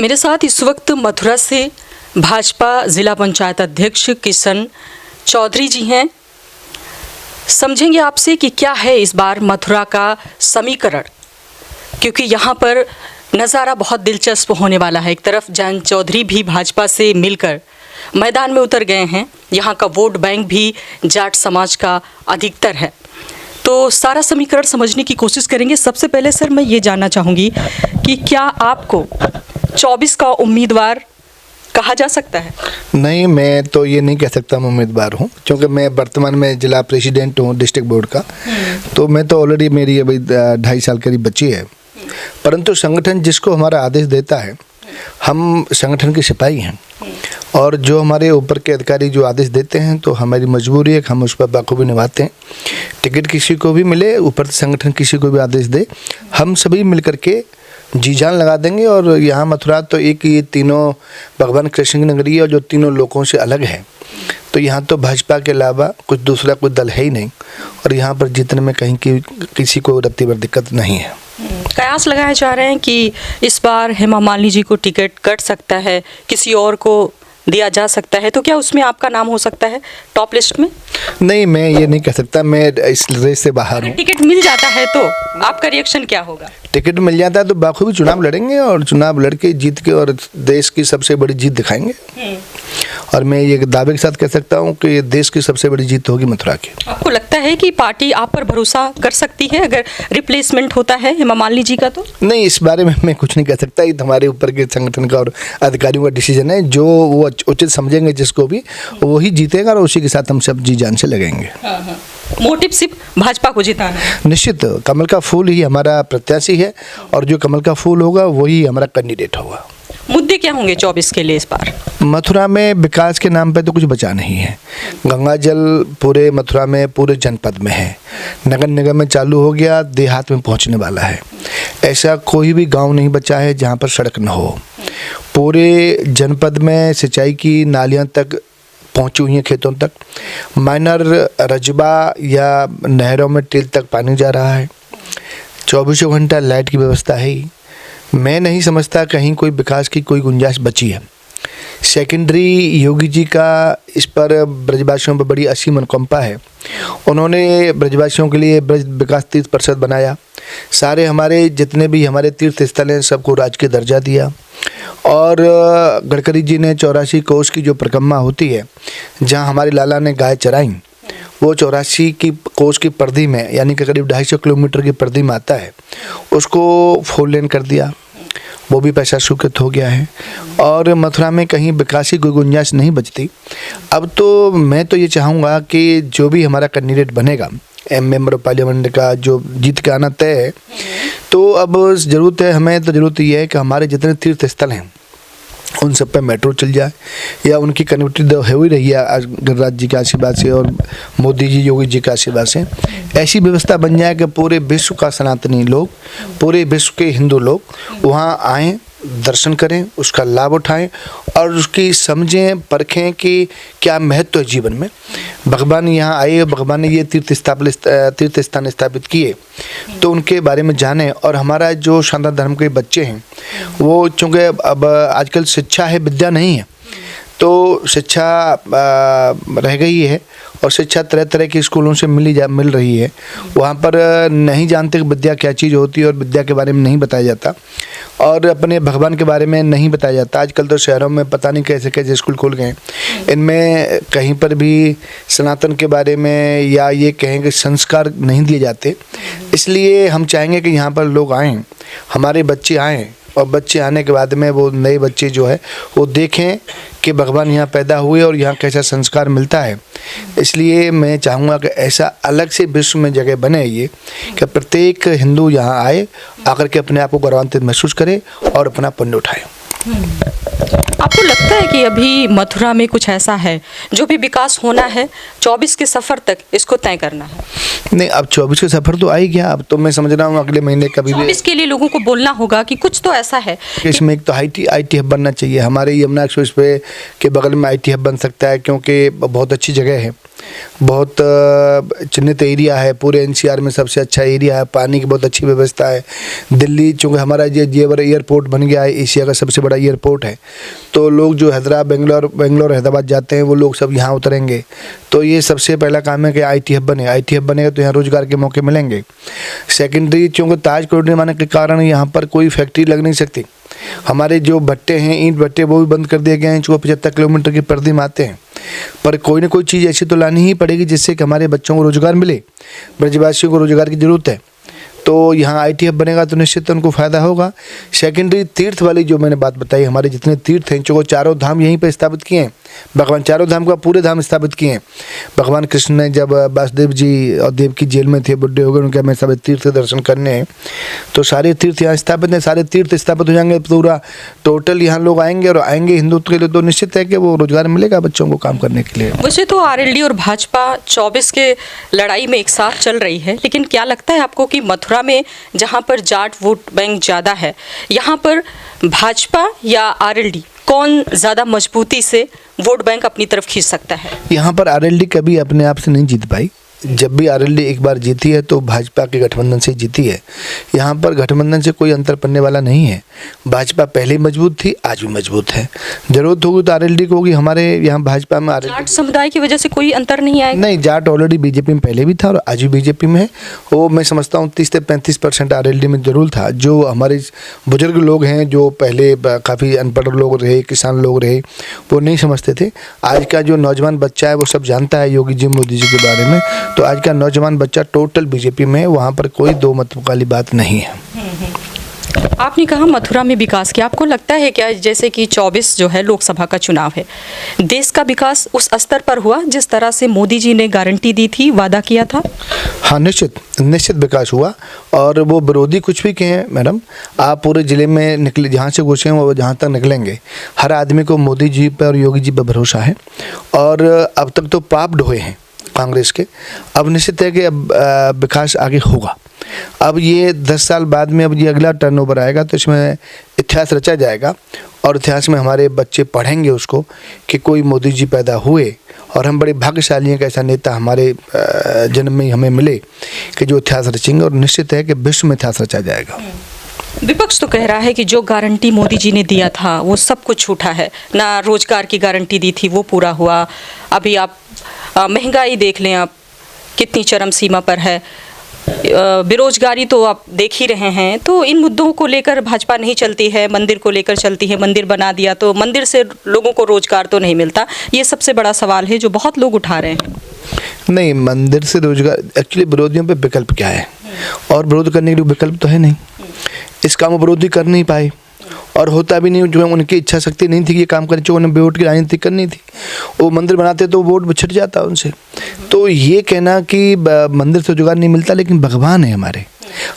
मेरे साथ इस वक्त मथुरा से भाजपा जिला पंचायत अध्यक्ष किशन चौधरी जी हैं। समझेंगे आपसे कि क्या है इस बार मथुरा का समीकरण, क्योंकि यहाँ पर नज़ारा बहुत दिलचस्प होने वाला है। एक तरफ जयंत चौधरी भी भाजपा से मिलकर मैदान में उतर गए हैं। यहाँ का वोट बैंक भी जाट समाज का अधिकतर है, तो सारा समीकरण समझने की कोशिश करेंगे। सबसे पहले सर मैं ये जानना चाहूँगी कि क्या आपको 24 का उम्मीदवार कहा जा सकता है? नहीं, मैं तो ये नहीं कह सकता मैं उम्मीदवार हूँ, क्योंकि मैं वर्तमान में जिला प्रेसिडेंट हूँ डिस्ट्रिक्ट बोर्ड का। तो मैं तो ऑलरेडी मेरी अभी 2.5 साल करीब बची है। परंतु संगठन जिसको हमारा आदेश देता है, हम संगठन के सिपाही हैं और जो हमारे ऊपर के अधिकारी जो आदेश देते हैं तो हमारी मजबूरी है कि हम उस पर बाखूबी निभाते हैं। टिकट किसी को भी मिले, ऊपर संगठन किसी को भी आदेश दे, हम सभी मिलकर के जी जान लगा देंगे। और यहाँ मथुरा तो एक ये तीनों भगवान कृष्ण की नगरी है और जो तीनों लोगों से अलग है। तो यहाँ तो भाजपा के अलावा कुछ दूसरा कोई दल है ही नहीं, और यहाँ पर जीतने में कहीं की किसी को रत्ती भर दिक्कत नहीं है। कयास लगाए जा रहे हैं कि इस बार हेमा मालिनी जी को टिकट कट सकता है, किसी और को दिया जा सकता है, तो क्या उसमें आपका नाम हो सकता है टॉप लिस्ट में? नहीं, मैं ये नहीं कह सकता, मैं इस रेस से बाहर हूँ। टिकट मिल जाता है तो आपका रिएक्शन क्या होगा? टिकट मिल जाता है तो बाखूबी चुनाव लड़ेंगे और चुनाव लड़के जीत के और देश की सबसे बड़ी जीत दिखाएंगे। और मैं ये दावे के साथ कह सकता हूँ कि देश की सबसे बड़ी जीत होगी मथुरा की। आपको लगता है कि पार्टी आप पर भरोसा कर सकती है अगर रिप्लेसमेंट होता है हेमा मालिनी जी का? तो नहीं, इस बारे में मैं कुछ नहीं कह सकता। ये हमारे ऊपर के संगठन का और अधिकारियों का डिसीजन है। जो वो उचित समझेंगे जिसको भी, वही जीतेगा और उसी के साथ हम सब जी जान से लगेंगे। मोटिव सिर्फ भाजपा को जिताना है? निश्चित, कमल का फूल ही हमारा प्रत्याशी है और जो कमल का फूल होगा वही हमारा कैंडिडेट होगा। मुद्दे क्या होंगे 24 के लिए इस बार? मथुरा में विकास के नाम पे तो कुछ बचा नहीं है। गंगा जल पूरे मथुरा में, पूरे जनपद में है। नगर निगम में चालू हो गया, देहात में पहुंचने वाला है। ऐसा कोई भी गांव नहीं बचा है जहां पर सड़क न हो। पूरे जनपद में सिंचाई की नालियां तक पहुंची हुई हैं, खेतों तक। माइनर रजबा या नहरों में टेल तक पानी जा रहा है। 24 घंटा लाइट की व्यवस्था है ही। मैं नहीं समझता कहीं कोई विकास की कोई गुंजाइश बची है। सेकेंडरी योगी जी का इस पर ब्रजवासियों पर बड़ी असीम अनुकंपा है। उन्होंने ब्रजवासियों के लिए ब्रज विकास तीर्थ परिषद बनाया। सारे हमारे जितने भी हमारे तीर्थ स्थल हैं सबको राजकीय दर्जा दिया। और गडकरी जी ने 84 कोस की जो परिक्रमा होती है, जहां हमारे लाला ने गाय चराई, वो 84 की कोस की परिधि में, यानी कि करीब 250 किलोमीटर की परिधि में आता है, उसको 4 लेन कर दिया। वो भी पैसा स्वीकृत हो गया है और मथुरा में कहीं विकास की कोई गुंजाइश नहीं बचती। अब तो मैं तो ये चाहूँगा कि जो भी हमारा कैंडिडेट बनेगा, मेंबर ऑफ पार्लियामेंट का जो जीत के आना तय है, तो अब ज़रूरत है, हमें तो ज़रूरत ये है कि हमारे जितने तीर्थ स्थल हैं उन सब पे मेट्रो चल जाए, या उनकी कनेक्टिविटी हो ही रही है गिरिराज जी के आशीर्वाद से और मोदी जी, योगी जी के आशीर्वाद से। ऐसी व्यवस्था बन जाए कि पूरे विश्व का सनातनी लोग, पूरे विश्व के हिंदू लोग वहाँ आएँ, दर्शन करें, उसका लाभ उठाएं और उसकी समझें, परखें कि क्या महत्व है जीवन में। भगवान यहाँ आए, भगवान ने ये तीर्थ स्थान स्थापित किए, तो उनके बारे में जानें। और हमारा जो शानदार धर्म के बच्चे हैं, वो चूँकि अब आजकल शिक्षा है, विद्या नहीं है, तो शिक्षा रह गई है और शिक्षा तरह तरह के स्कूलों से मिल रही है। वहाँ पर नहीं जानते कि विद्या क्या चीज़ होती है और विद्या के बारे में नहीं बताया जाता और अपने भगवान के बारे में नहीं बताया जाता। आजकल तो शहरों में पता नहीं कैसे कैसे स्कूल खुल गए, इनमें कहीं पर भी सनातन के बारे में या ये कहें कि संस्कार नहीं दिए जाते। इसलिए हम चाहेंगे कि यहाँ पर लोग आएँ, हमारे बच्चे आएँ, और बच्चे आने के बाद में वो नए बच्चे जो है वो देखें कि भगवान यहाँ पैदा हुए और यहाँ कैसा संस्कार मिलता है। इसलिए मैं चाहूँगा कि ऐसा अलग से विश्व में जगह बने ये, कि प्रत्येक हिंदू यहाँ आए, आकर के अपने आप को गौरवान्वित महसूस करे और अपना पुण्य उठाए। आपको लगता है कि अभी मथुरा में कुछ ऐसा है जो भी विकास होना है 24 के सफ़र तक इसको तय करना है? नहीं, अब 24 का सफ़र तो आ ही गया। अब तो मैं समझ रहा हूँ अगले महीने कभी भी 24 के लिए लोगों को बोलना होगा कि कुछ तो ऐसा है। इसमें एक तो IT हब बनना चाहिए। हमारे यमुना एक्सप्रेस वे के बगल में IT हब बन सकता है, क्योंकि बहुत अच्छी जगह है। बहुत चिन्हित एरिया है, पूरे एनसीआर में सबसे अच्छा एरिया है, पानी की बहुत अच्छी व्यवस्था है। दिल्ली चूँकि हमारा ये एयरपोर्ट बन गया है, एशिया का सबसे बड़ा एयरपोर्ट है, तो लोग जो हैदराबाद बेंगलोर हैदराबाद जाते हैं वो लोग सब यहाँ उतरेंगे। तो ये सबसे पहला काम है कि आईटी हब बने। आईटी हब बनेगा तो यहाँ रोजगार के मौके मिलेंगे। सेकेंडरी चूँकि ताज कॉरिडोर निर्माण के कारण यहाँ पर कोई फैक्ट्री लग नहीं सकती। हमारे जो भट्टे हैं, ईंट भट्टे, वो भी बंद कर दिए गए हैं, जो 75 किलोमीटर की परिधि में आते हैं। पर कोई ना कोई चीज़ ऐसी तो लानी ही पड़ेगी जिससे कि हमारे बच्चों को रोज़गार मिले। ब्रजवासियों को रोज़गार की ज़रूरत है, तो यहाँ आईटी हब बनेगा तो निश्चित उनको फ़ायदा होगा। सेकेंडरी तीर्थ वाली जो मैंने बात बताई, हमारे जितने तीर्थ हैं, जो चारों धाम यहीं पर स्थापित किए हैं। भगवान चारों धाम का पूरे धाम स्थापित किए हैं। भगवान कृष्ण ने जब वासुदेव जी और देवकी जेल में थे, बुढ़े हो गए, उनके हमें सब तीर्थ दर्शन करने हैं, तो सारे तीर्थ यहाँ स्थापित हैं। सारे तीर्थ स्थापित हो जाएंगे, पूरा टोटल यहाँ लोग आएंगे, और आएंगे हिंदुत्व के लिए तो निश्चित है कि वो रोजगार मिलेगा बच्चों को काम करने के लिए। वैसे तो आरएलडी और भाजपा 24 के लड़ाई में एक साथ चल रही है, लेकिन क्या लगता है आपको कि मथुरा में जहाँ पर जाट वोट बैंक ज़्यादा है, यहाँ पर भाजपा या आरएलडी कौन ज़्यादा मजबूती से वोट बैंक अपनी तरफ खींच सकता है? यहाँ पर आरएलडी कभी अपने आप से नहीं जीत पाई। जब भी आरएलडी एक बार जीती है तो भाजपा के गठबंधन से जीती है। यहाँ पर गठबंधन से कोई अंतर पड़ने वाला नहीं है। भाजपा पहले मजबूत थी, आज भी मजबूत है। जरूरत होगी तो आरएलडी को होगी। हमारे यहाँ भाजपा में जाट समुदाय की वजह से कोई अंतर नहीं आएगा? नहीं, जाट ऑलरेडी बीजेपी में पहले भी था और आज भी बीजेपी में है। वो मैं समझता हूँ 30 से 35% आरएलडी में जरूर था। जो हमारे बुजुर्ग लोग हैं, जो पहले काफ़ी अनपढ़ लोग रहे, किसान लोग रहे, वो नहीं समझते थे। आज का जो नौजवान बच्चा है वो सब जानता है योगी जी, मोदी जी के बारे में। तो आज का नौजवान बच्चा टोटल बीजेपी में है, वहाँ पर कोई दो मत वाली बात नहीं है। आपने कहा मथुरा में विकास किया, आपको लगता है क्या जैसे कि 24 जो है लोकसभा का चुनाव है, देश का विकास उस स्तर पर हुआ जिस तरह से मोदी जी ने गारंटी दी थी, वादा किया था? हाँ, निश्चित विकास हुआ। और वो विरोधी कुछ भी कहें मैडम, आप पूरे ज़िले में निकले, जहाँ से घुसे हैं वो जहाँ तक निकलेंगे, हर आदमी को मोदी जी पर और योगी जी पर भरोसा है। और अब तक तो पाप ढोए हैं कांग्रेस के। अब निश्चित है कि अब विकास आगे होगा। अब ये 10 साल बाद में अब ये अगला टर्नओवर आएगा तो इसमें इतिहास रचा जाएगा, और इतिहास में हमारे बच्चे पढ़ेंगे उसको कि कोई मोदी जी पैदा हुए, और हम बड़े भाग्यशाली हैं कि ऐसा नेता हमारे जन्म में हमें मिले कि जो इतिहास रचेंगे, और निश्चित है कि विश्व में इतिहास रचा जाएगा। विपक्ष तो कह रहा है कि जो गारंटी मोदी जी ने दिया था वो सब कुछ झूठा है, ना रोजगार की गारंटी दी थी वो पूरा हुआ। अभी आप महंगाई देख लें, आप कितनी चरम सीमा पर है, बेरोजगारी तो आप देख ही रहे हैं। तो इन मुद्दों को लेकर भाजपा नहीं चलती है, मंदिर को लेकर चलती है। मंदिर बना दिया तो मंदिर से लोगों को रोजगार तो नहीं मिलता, ये सबसे बड़ा सवाल है जो बहुत लोग उठा रहे हैं। नहीं, मंदिर से रोजगार, एक्चुअली विरोधियों पे विकल्प क्या है, और विरोध करने के लिए विकल्प तो है नहीं। इस काम को विरोधी कर नहीं पाए, और होता भी नहीं। जो उनकी इच्छा शक्ति नहीं थी कि ये काम करें, जो उन्हें वोट की राजनीति करनी थी, वो मंदिर बनाते तो वोट बिछड़ जाता उनसे। तो ये कहना कि मंदिर से रोजगार नहीं मिलता, लेकिन भगवान है हमारे,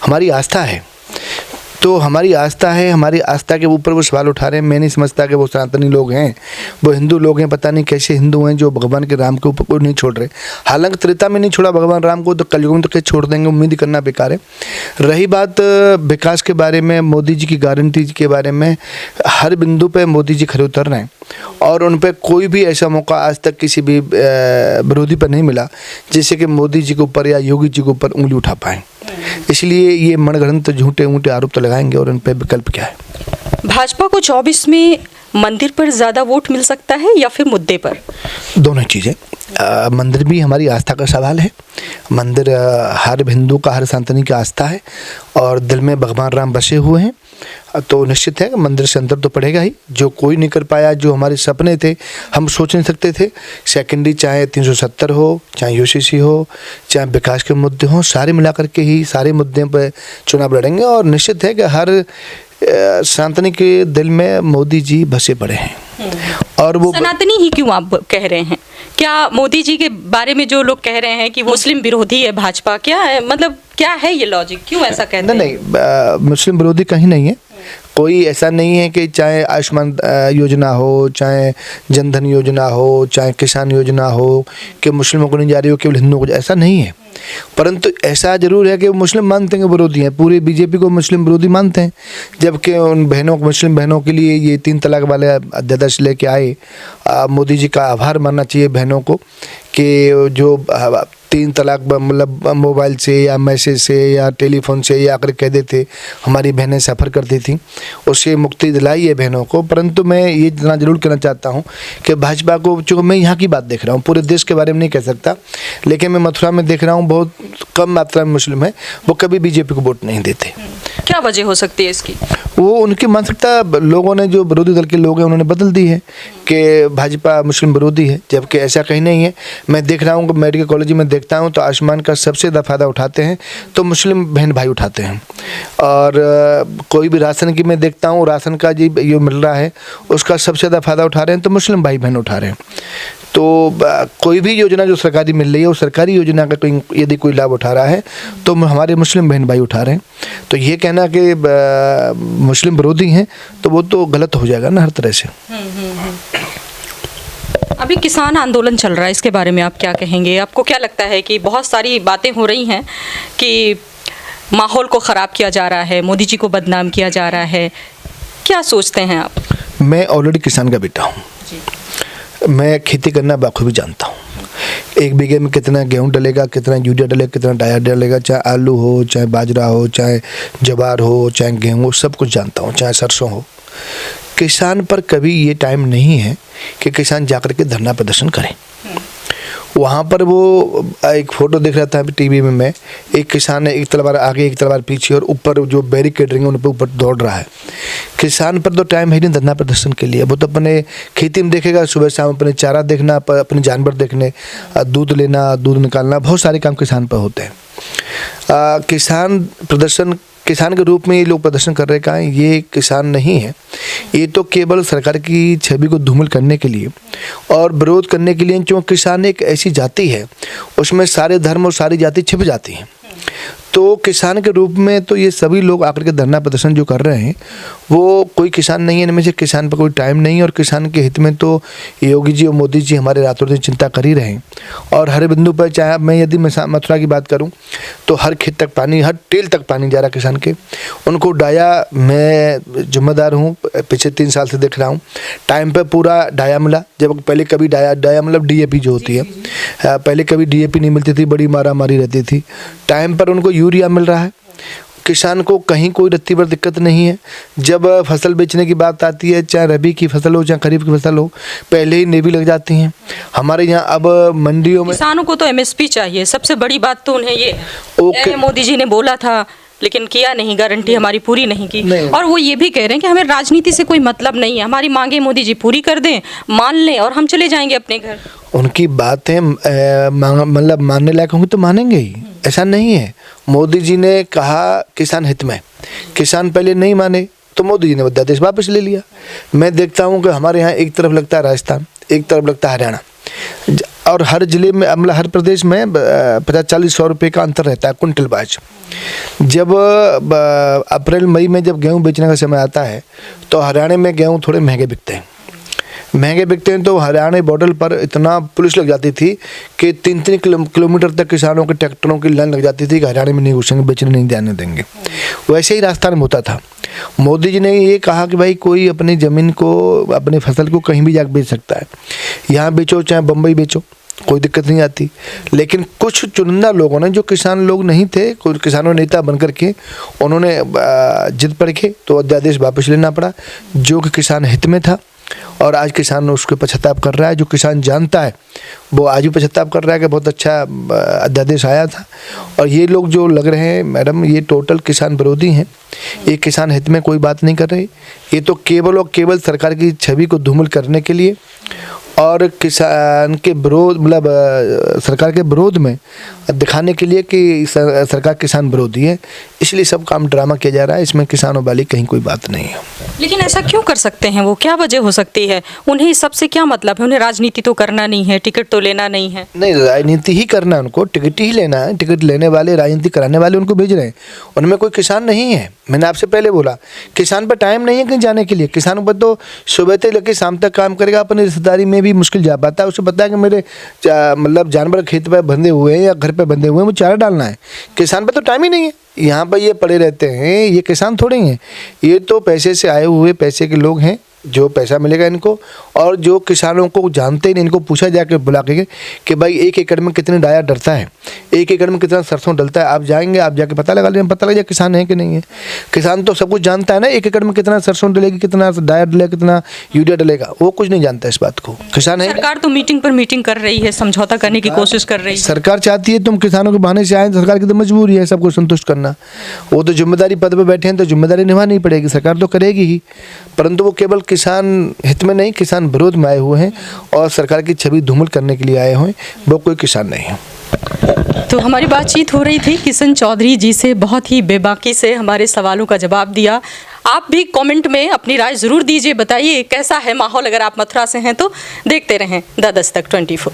हमारी आस्था है, तो हमारी आस्था है, हमारी आस्था के ऊपर वो सवाल उठा रहे हैं। मैं नहीं समझता कि वो सनातनी लोग हैं, वो हिंदू लोग हैं, पता नहीं कैसे हिंदू हैं जो भगवान के राम के ऊपर को नहीं छोड़ रहे। हालांकि त्रेता में नहीं छोड़ा भगवान राम को, तो कलयुग में तो कैसे छोड़ देंगे, उम्मीद करना बेकार है। रही बात विकास के बारे में, मोदी जी की गारंटी के बारे में, हर बिंदु पर मोदी जी खड़े उतर रहे हैं, और उन पर कोई भी ऐसा मौका आज तक किसी भी विरोधी पर नहीं मिला जिससे कि मोदी जी के ऊपर या योगी जी के ऊपर उंगली उठा पाएँ। इसलिए ये मनगढ़ंत झूठे मूठे आरोप तो लगाएंगे, और उन पर विकल्प क्या है। भाजपा को 24 में मंदिर पर ज़्यादा वोट मिल सकता है या फिर मुद्दे पर? दोनों चीज़ें। मंदिर भी हमारी आस्था का सवाल है। मंदिर हर हिंदू का, हर सनातनी की आस्था है, और दिल में भगवान राम बसे हुए हैं, तो निश्चित है कि मंदिर से अंतर तो पड़ेगा ही। जो कोई नहीं कर पाया, जो हमारे सपने थे, हम सोच नहीं सकते थे। सेकेंडरी चाहे 370 हो, चाहे यूसीसी हो, चाहे विकास के मुद्दे हों, सारे मिलाकर के ही सारे मुद्दे पर चुनाव लड़ेंगे, और निश्चित है कि हर सनातनी के दिल में मोदी जी बसे पड़े हैं। और वो सनातनी ही क्यों आप कह रहे हैं? क्या मोदी जी के बारे में जो लोग कह रहे हैं कि वो मुस्लिम विरोधी है भाजपा, क्या है, मतलब क्या है ये लॉजिक, क्यों ऐसा कहते हैं? नहीं, मुस्लिम विरोधी कहीं नहीं है। कोई ऐसा नहीं है कि चाहे आयुष्मान योजना हो, चाहे जनधन योजना हो, चाहे किसान योजना हो, कि मुस्लिमों को नहीं जा रही हो, केवल हिंदुओं को, ऐसा नहीं है। परंतु ऐसा जरूर है कि मुस्लिम मानते हैं कि विरोधी हैं, पूरे बीजेपी को मुस्लिम विरोधी मानते हैं, जबकि उन बहनों, मुस्लिम बहनों के लिए ये 3 तलाक वाले अध्यादेश लेके आए। मोदी जी का आभार मानना चाहिए बहनों को कि जो 3 तलाक मतलब मोबाइल से या मैसेज से या टेलीफोन से या आकर कह देते, हमारी बहनें सफ़र करती थी, उससे मुक्ति दिलाई है बहनों को। परंतु मैं ये इतना ज़रूर कहना चाहता हूँ कि भाजपा को, चूँकि मैं यहाँ की बात देख रहा हूँ, पूरे देश के बारे में नहीं कह सकता, लेकिन मैं मथुरा में देख रहा हूँ बहुत कम मात्रा में मुस्लिम है, वो कभी बीजेपी को वोट नहीं देते। क्या वजह हो सकती है इसकी? वो उनकी मानसिकता, लोगों ने, जो विरोधी दल के लोग हैं उन्होंने बदल दी है कि भाजपा मुस्लिम विरोधी है, जबकि ऐसा कहीं नहीं है। मैं देख रहा हूँ कि मेडिकल कॉलेज में देखता हूँ तो आयुष्मान का सबसे ज़्यादा फ़ायदा उठाते हैं तो मुस्लिम बहन भाई उठाते हैं। और कोई भी राशन की मैं देखता हूँ, राशन का जो मिल रहा है उसका सबसे ज़्यादा फ़ायदा उठा रहे हैं तो मुस्लिम भाई बहन उठा रहे हैं। तो कोई भी योजना जो सरकारी मिल रही है, वो सरकारी योजना का कोई यदि कोई लाभ उठा रहा है तो हमारे मुस्लिम बहन भाई उठा रहे हैं। तो ये कहना कि मुस्लिम विरोधी हैं तो वो तो गलत हो जाएगा ना हर तरह से। अभी किसान आंदोलन चल रहा है, इसके बारे में आप क्या कहेंगे? आपको क्या लगता है कि बहुत सारी बातें हो रही हैं कि माहौल को ख़राब किया जा रहा है, मोदी जी को बदनाम किया जा रहा है, क्या सोचते हैं आप? मैं ऑलरेडी किसान का बेटा हूँ, मैं खेती करना बखूबी जानता हूँ। 1 बीघे में कितना गेहूँ डलेगा, कितना यूरिया डलेगा, कितना डाया डलेगा, चाहे आलू हो, चाहे बाजरा हो, चाहे ज्वार हो, चाहे गेहूँ हो, सब कुछ जानता हूँ, चाहे सरसों हो। किसान पर कभी ये टाइम नहीं है कि किसान जाकर के धरना प्रदर्शन करें। वहाँ पर वो एक फ़ोटो देख रहा था अभी टीवी में मैं, एक किसान है, एक तलवार आगे एक तलवार पीछे, और ऊपर जो बैरिकेड रिंग है उन पर ऊपर दौड़ रहा है। किसान पर तो टाइम है नहीं धरना प्रदर्शन के लिए, वो तो अपने खेती में देखेगा, सुबह शाम अपने चारा देखना, अपने जानवर देखने, दूध लेना, दूध निकालना, बहुत सारे काम किसान पर होते हैं। किसान के रूप में ये लोग प्रदर्शन कर रहे हैं, ये किसान नहीं है, ये तो केवल सरकार की छवि को धूमिल करने के लिए और विरोध करने के लिए। क्योंकि किसान एक ऐसी जाति है, उसमें सारे धर्म और सारी जाति छिप जाती हैं। तो किसान के रूप में तो ये सभी लोग आकर के धरना प्रदर्शन जो कर रहे हैं वो कोई किसान नहीं है, इनमें से किसान पर कोई टाइम नहीं है। और किसान के हित में तो योगी जी और मोदी जी हमारे रातों दिन चिंता कर ही रहे हैं। और हर बिंदु पर, चाहे मैं यदि मथुरा की बात करूं तो हर खेत तक पानी, हर टेल तक पानी जा रहा किसान के। उनको डाया, मैं जिम्मेदार हूँ, पिछले 3 साल से देख रहा हूँ, टाइम पर पूरा डाया मिला। जब पहले कभी डाया मतलब DAP जो होती है, पहले कभी DAP नहीं मिलती थी, बड़ी मारामारी रहती थी। टाइम पर उनको यूरिया मिल रहा है। किसान को कहीं कोई रत्ती भर दिक्कत नहीं है। जब फसल बेचने की बात आती है, चाहे रबी की फसल हो चाहे खरीफ की फसल हो, पहले ही नेवी लग जाती हैं। हमारे यहाँ अब मंडियों में किसानों को तो MSP चाहिए, सबसे बड़ी बात तो उन्हें ये है। मोदी जी ने बोला था लेकिन किया नहीं, गारंटी हमारी पूरी नहीं की। और वो ये भी कह रहे हैं कि हमें राजनीति से कोई मतलब नहीं है, हमारी मांगे मोदी जी पूरी कर दें, मान लें और हम चले जाएंगे अपने घर। उनकी बातें मतलब मानने लायक होंगी तो मानेंगे ही, ऐसा नहीं है। मोदी जी ने कहा किसान हित में, किसान पहले नहीं माने तो मोदी जी ने अध्यादेश वापस ले लिया। मैं देखता हूँ कि हमारे यहाँ एक तरफ लगता है राजस्थान, एक तरफ लगता है हरियाणा, और हर जिले में, मतलब हर प्रदेश में 50-40-100 रुपये का अंतर रहता है कुंटल बाज। जब अप्रैल मई में जब गेहूँ बेचने का समय आता है तो हरियाणा में गेहूँ थोड़े महंगे बिकते हैं। तो हरियाणा बॉर्डर पर इतना पुलिस लग जाती थी कि 3-3 किलोमीटर तक किसानों के ट्रैक्टरों की लाइन लग जाती थी कि हरियाणा में नहीं घुसेंगे, बेचने नहीं जाने देंगे। वैसे ही राजस्थान में होता था। मोदी जी ने ये कहा कि भाई कोई अपनी ज़मीन को, अपनी फसल को कहीं भी जाकर बेच सकता है, यहाँ बेचो चाहे बम्बई बेचो, कोई दिक्कत नहीं आती। लेकिन कुछ चुनिंदा लोगों ने, जो किसान लोग नहीं थे, कुछ किसानों नेता बन करके उन्होंने जिद पड़ के तो अध्यादेश वापस लेना पड़ा, जो कि किसान हित में था। और आज किसान उसके पश्चाताप कर रहा है। जो किसान जानता है वो आज भी पश्चाताप कर रहा है कि बहुत अच्छा अध्यादेश आया था। और ये लोग जो लग रहे हैं मैडम, ये टोटल किसान विरोधी हैं, ये किसान हित में कोई बात नहीं कर रहे। ये तो केवल और केवल सरकार की छवि को धूमिल करने के लिए और किसान के विरोध, मतलब सरकार के विरोध में दिखाने के लिए कि सरकार किसान विरोधी है, इसलिए सब काम ड्रामा किया जा रहा है। इसमें किसानों वाली कहीं कोई बात नहीं है। लेकिन ऐसा क्यों कर सकते हैं वो? क्या वजह हो सकती है? उन्हें इस सबसे क्या मतलब है? उन्हें राजनीति तो करना नहीं है, टिकट तो लेना नहीं है। नहीं, राजनीति ही करना है उनको, टिकट ही लेना है। टिकट लेने वाले, राजनीति कराने वाले उनको भेज रहे हैं। उनमें कोई किसान नहीं है। मैंने आपसे पहले बोला, किसान पर टाइम नहीं है कहीं जाने के लिए। किसान पर तो सुबह से लेकर शाम तक काम करेगा, अपनी रिश्तेदारी में भी मुश्किल जा पाता है। उसे पता है कि मेरे मतलब जानवर खेत पर बंधे हुए हैं या घर पे बंधे हुए हैं, वो चारा डालना है। किसान पर तो टाइम ही नहीं है। यहाँ पर ये पड़े रहते हैं, ये किसान थोड़े हैं, ये तो पैसे से आए हुए पैसे के लोग हैं, जो पैसा मिलेगा इनको, और जो किसानों को जानते ही नहीं इनको पूछा जाके बुला के कि भाई 1 एकड़ में कितने डाया डलता है, 1 एकड़ में कितना सरसों डलता है। आप जाएंगे, आप जाके पता लगा लेंगे, पता लग जाए किसान है कि नहीं है। किसान तो सब कुछ जानता है ना, 1 एकड़ में कितना सरसों डलेगी, कितना डाया डलेगा, कितना यूरिया डलेगा, वो कुछ नहीं जानता इस बात को। किसान है, सरकार तो मीटिंग पर मीटिंग कर रही है, समझौता करने की कोशिश कर रही है। सरकार चाहती है तुम किसानों के बहाने से आए, तो सरकार की तो मजबूरी है सबको संतुष्ट करना। वो तो जिम्मेदारी पद पे बैठे हैं तो जिम्मेदारी निभानी पड़ेगी, सरकार तो करेगी ही, परंतु वो केवल किसान हित में नहीं, किसान विरोध में आए हुए हैं और सरकार की छवि धूमिल करने के लिए आए हुए हैं। वो कोई किसान नहीं है। तो हमारी बातचीत हो रही थी किशन चौधरी जी से, बहुत ही बेबाकी से हमारे सवालों का जवाब दिया। आप भी कमेंट में अपनी राय ज़रूर दीजिए, बताइए कैसा है माहौल। अगर आप मथुरा से हैं तो देखते रहें द दस्तक 24।